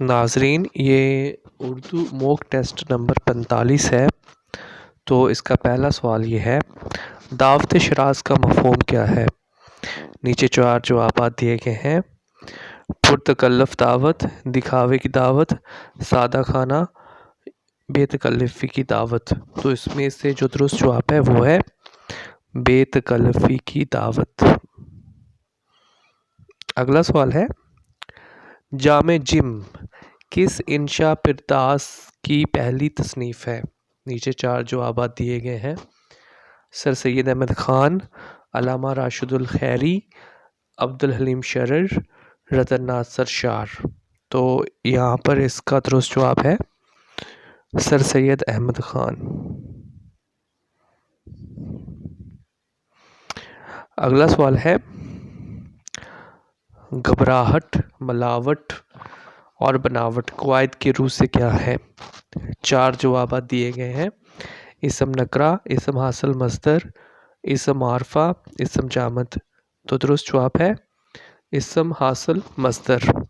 नाजरीन, ये Urdu mock test number 45 है। तो इसका पहला सवाल ये है, दावत शराज़ का मफ़हूम क्या है। नीचे 4 जवाबात दिए गए हैं। पुरतकल्लुफ़ दावत, दिखावे की दावत, सादा खाना, बेतकल्लुफ़ी की दावत। तो इसमें से जो दुरुस्त जवाब है वो है बेतकल्लुफ़ी की दावत। अगला सवाल है, जामे जिम किस इंशा पिरदास की पहली तसनीफ़ है। नीचे 4 जवाबात दिए गए हैं। सर सैयद अहमद ख़ान, अल्लामा राशिदुल खैरी, अब्दुल हलीम शरर, रतन नासर शार। तो यहाँ पर इसका दुरुस्त जवाब है सर सैयद अहमद ख़ान। अगला सवाल है, घबराहट, मलावट और बनावट क़वायद की रूह से क्या है। 4 जवाबात दिए गए हैं। इसम नकरा, इसम हासिल मस्दर, इसम मारफा, इसम जामद। तो दुरुस्त जवाब है इसम हासिल मस्दर।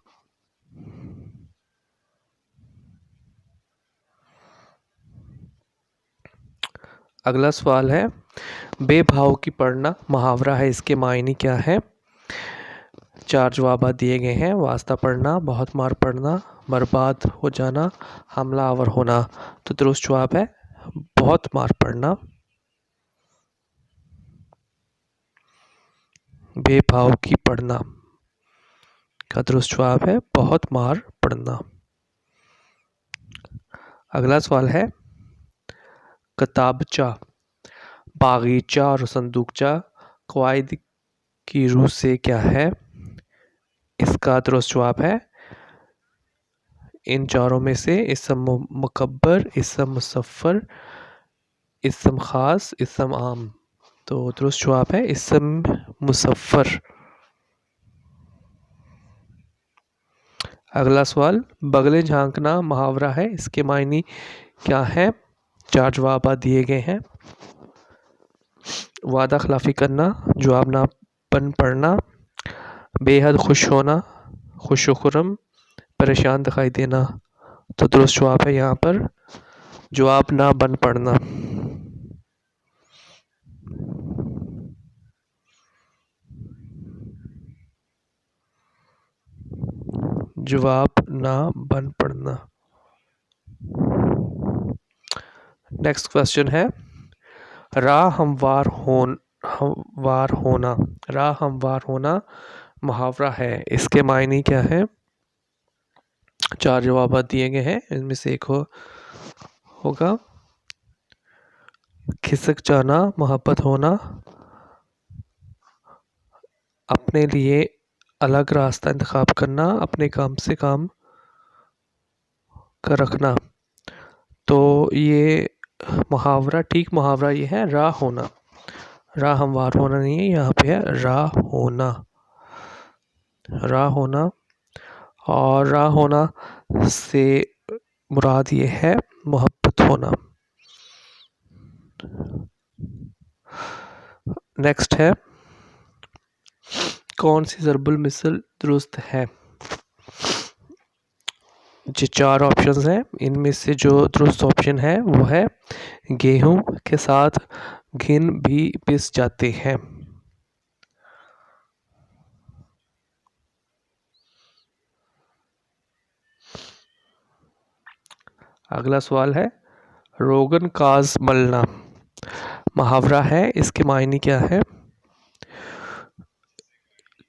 अगला सवाल है, बेभाव की पढ़ना मुहावरा है, इसके मायने क्या है। 4 जवाबात दिए गए हैं। वास्ता पढ़ना, बहुत मार पढ़ना, बर्बाद हो जाना, हमलावर होना। तो दुरुस्त जवाब है बहुत मार पढ़ना। बेभाव की पढ़ना का दुरुस्त जवाब है बहुत मार पढ़ना। अगला सवाल है, किताबचा, बागीचा और संदूकचा क़वायद की रूह से क्या है। इसका दुरुस्त जवाब है इन चारों में से इसम मुकब्बर, इसम मुसफ़्फ़र, इसम ख़ास, इसम आम। तो दुरुस्त जवाब है इसम मुसफ़्फ़र। अगला सवाल, बगले झांकना मुहावरा है, इसके मायने क्या है। 4 जवाबात दिए गए हैं। वादा खिलाफ़ी करना, जवाब ना बन पढ़ना, बेहद खुश होना, खुश खुरम, परेशान दिखाई देना। तो दुरुस्त जवाब है यहाँ पर जवाब ना बन पढ़ना। जवाब ना बन पढ़ना। नेक्स्ट क्वेश्चन है, राह हमवार होना, राह हमवार होना मुहावरा है, इसके मायने क्या है। 4 जवाबात दिए गए हैं। इनमें से एक होगा खिसक जाना, मोहब्बत होना, अपने लिए अलग रास्ता इंतखाब करना, अपने काम से काम कर रखना। तो ये मुहावरा, ठीक मुहावरा ये है राह होना। राह हमवार होना नहीं है, यहाँ पे है राह होना। राह होना, और राह होना से मुराद ये है मोहब्बत होना। नेक्स्ट है, कौन सी ज़रबुल मिसल दुरुस्त है। जो 4 ऑप्शंस हैं, इनमें से जो दुरुस्त ऑप्शन है वो है गेहूं के साथ घिन भी पिस जाते हैं। अगला सवाल है, रोगन काज मलना मुहावरा है, इसके मायने क्या है।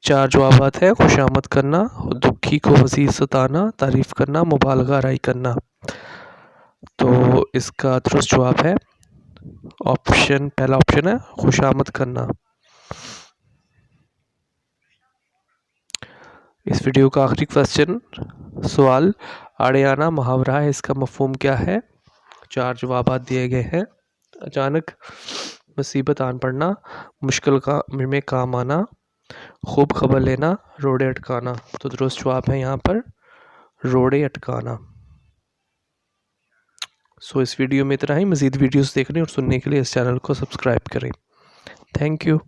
4 जवाबात है, खुशामद करना, दुखी को मज़ीद सताना, तारीफ़ करना, मुबालगा आराई करना। तो इसका दुरुस्त जवाब है पहला ऑप्शन है खुशामद करना। इस वीडियो का आखिरी क्वेश्चन सवाल, आड़े आना मुहावरा है, इसका मफ़हूम क्या है। 4 जवाबात दिए गए हैं। अचानक मुसीबत आन पड़ना, मुश्किल का में काम आना, खूब खबर लेना, रोड़े अटकाना। तो दुरुस्त जवाब है यहाँ पर रोड़े अटकाना। सो इस वीडियो में इतना ही। मज़ीद वीडियोस देखने और सुनने के लिए इस चैनल को सब्सक्राइब करें। Thank you.